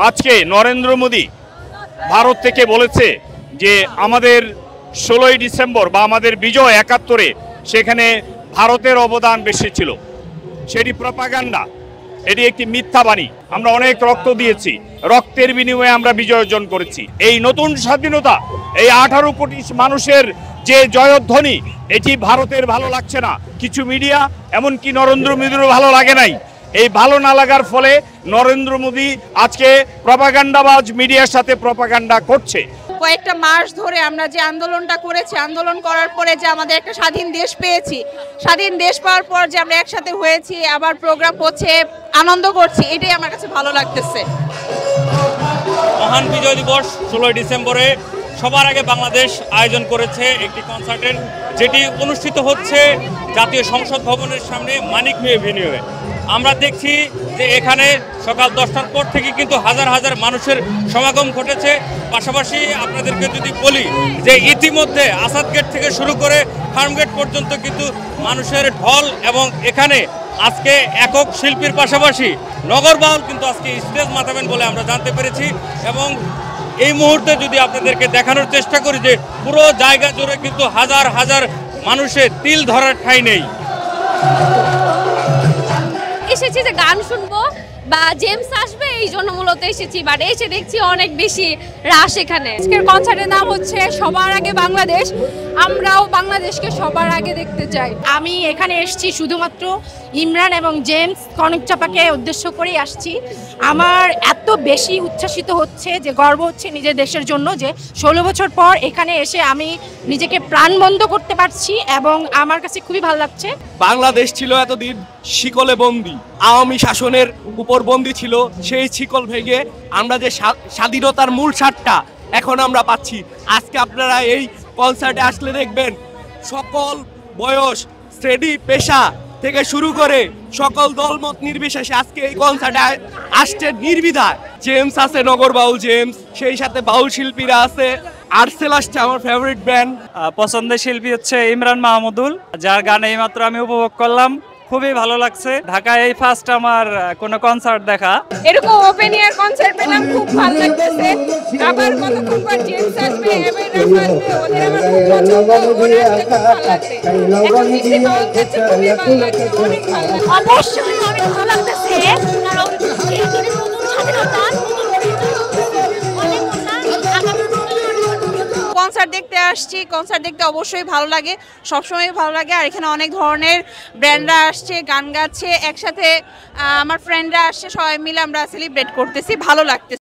আজকে নরেন্দ্র মোদি ভারত থেকে বলেছে যে আমাদের 16ই ডিসেম্বর বা আমাদের বিজয় 71-এ সেখানে ভারতের অবদান বেশি ছিল। সেটি প্রপাগান্ডা, এটি একটি মিথ্যা বাণী। আমরা অনেক রক্ত দিয়েছি, রক্তের বিনিময়ে আমরা বিজয় অর্জন করেছি। এই নতুন স্বাধীনতা, এই 18 কোটি মানুষের যে জয়ধ্বনি, এটি ভারতের ভালো লাগছে না। কিছু মিডিয়া, এমনকি নরেন্দ্র মোদিরও ভালো লাগে নাই। এই ভালো না লাগার ফলে নরেন্দ্র মোদি আজকে প্রপাগান্ডাবাজ মিডিয়ার সাথে প্রপাগান্ডা করছে। কয়েকটা মাস ধরে আমরা যে আন্দোলনটা করেছি, আন্দোলন করার পরে যে আমাদের একটা স্বাধীন দেশ পেয়েছি, স্বাধীন দেশ পাওয়ার পর যে আমরা একসাথে হয়েছি, আবার প্রোগ্রাম হচ্ছে, আনন্দ করছি, এটাই আমার কাছে ভালো লাগতেছে। মহান বিজয় দিবস 16ই ডিসেম্বরে সবার আগে বাংলাদেশ আয়োজন করেছে একটি কনসার্টের, যেটি অনুষ্ঠিত হচ্ছে জাতীয় সংসদ ভবনের সামনে মানিক মিয়া এভিনিউয়ে। আমরা দেখছি যে এখানে সকাল 10টার পর থেকে কিন্তু হাজার হাজার মানুষের সমাগম ঘটেছে। পাশাপাশি আপনাদেরকে যদি বলি যে ইতিমধ্যে আসাদ গেট থেকে শুরু করে ফার্ম গেট পর্যন্ত কিন্তু মানুষের ঢল, এবং এখানে আজকে একক শিল্পীর পাশাপাশি নগরবাউল কিন্তু আজকে স্টেজ মাতাবেন বলে আমরা জানতে পেরেছি। এবং এই মুহূর্তে যদি আপনাদেরকে দেখানোর চেষ্টা করি যে পুরো জায়গা জুড়ে কিন্তু হাজার হাজার মানুষের তিল ধরার ঠাঁই নেই। এসেছি যে গান শুনবো বা জেমস আসবে, এই জন্য মূলত এসেছি। বাট এসে দেখছি অনেক বেশি রাশ এখানে। আজকের কনসার্টের নাম হচ্ছে সবার আগে বাংলাদেশ। আমরাও বাংলাদেশকে সবার আগে দেখতে চাই। আমি এখানে এসেছি শুধুমাত্র ইমরান এবং জেমস কনকচাপাকে উদ্দেশ্য করেই আসছি। আমার এত বেশি উচ্ছ্বাসিত হচ্ছে যে গর্ব হচ্ছে নিজের দেশের জন্য যে 16 বছর পর এখানে এসে আমি নিজেকে প্রাণবন্ধ করতে পারছি, এবং আমার কাছে খুবই ভালো লাগছে। বাংলাদেশ ছিল এতদিন শিকলে বন্দী, আওয়ামী শাসনের উপর বন্দী ছিল। সেই শিকল ভেঙে আমরা যে স্বাধীনতার মূল স্বাদটা এখন আমরা পাচ্ছি। আজকে আপনারা এই কনসার্টে আসলে দেখবেন সকল বয়স, শ্রেণী, পেশা থেকে শুরু করে সকল দলমত নির্বিশেষে আজকে এই কনসার্টে আসছে নির্বিধায়। জেমস আছে, নগর বাউল জেমস, সেই সাথে বাউল শিল্পীরা আছে। আর্টসেল আসছে, আমার ফেভারিট ব্যান্ড। পছন্দের শিল্পী হচ্ছে ইমরান মাহমুদুল, যার গান এইমাত্র আমি উপভোগ করলাম, খুবই ভালো লাগছে। ঢাকায় এই ফার্স্ট আমার কোনো কনসার্ট দেখা। এরকম ওপেন এয়ার কনসার্ট পেলাম, খুব ভালো লাগতেছে। আবার কতক্ষণ পর জেমস আসবে, এমএন রাফা আসবে, ওদের আমার খুব পছন্দ, ওরা আসলে খুব ভালো লাগছে। এখন মিষ্টি পাওয়া যাচ্ছে, খুবই ভালো লাগছে, অনেক ভালো লাগছে। অবশ্যই অনেক ভালো লাগতেছে, কারণ এই দিনে নতুন স্বাধীনতা, কনসার্ট দেখতে আসছি, কনসার্ট দেখতে অবশ্যই ভালো লাগে, সবসময় ভালো লাগে। আর এখানে অনেক ধরনের ব্র্যান্ডরা আসছে, গান গাচ্ছে, একসাথে আমার ফ্রেন্ডরা আসছে, সবাই মিলে আমরা সেলিব্রেট করতেছি, ভালো লাগতেছে।